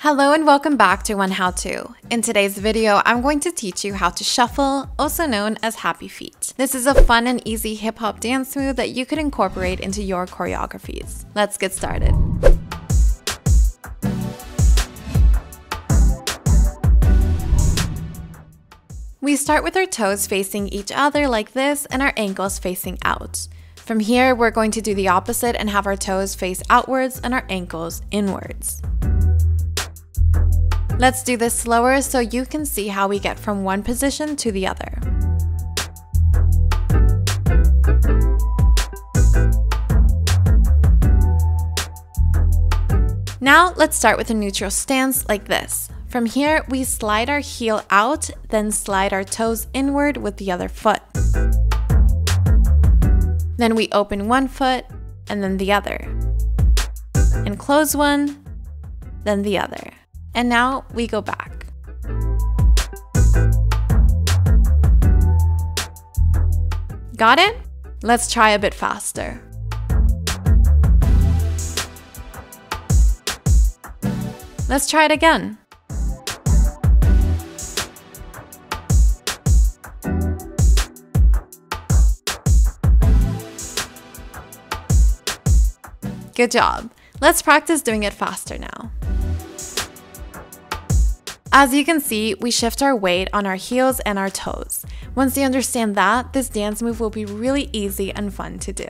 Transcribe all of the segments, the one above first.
Hello and welcome back to OneHowTo. In today's video, I'm going to teach you how to shuffle, also known as happy feet. This is a fun and easy hip-hop dance move that you could incorporate into your choreographies. Let's get started. We start with our toes facing each other like this and our ankles facing out. From here, we're going to do the opposite and have our toes face outwards and our ankles inwards. Let's do this slower so you can see how we get from one position to the other. Now let's start with a neutral stance like this. From here, we slide our heel out, then slide our toes inward with the other foot. Then we open one foot and then the other. And close one, then the other. And now we go back. Got it? Let's try a bit faster. Let's try it again. Good job. Let's practice doing it faster now. As you can see, we shift our weight on our heels and our toes. Once you understand that, this dance move will be really easy and fun to do.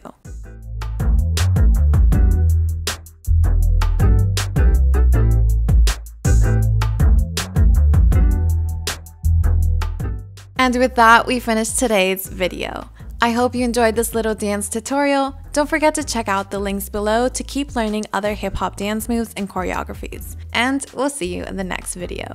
And with that, we finished today's video. I hope you enjoyed this little dance tutorial. Don't forget to check out the links below to keep learning other hip-hop dance moves and choreographies. And we'll see you in the next video.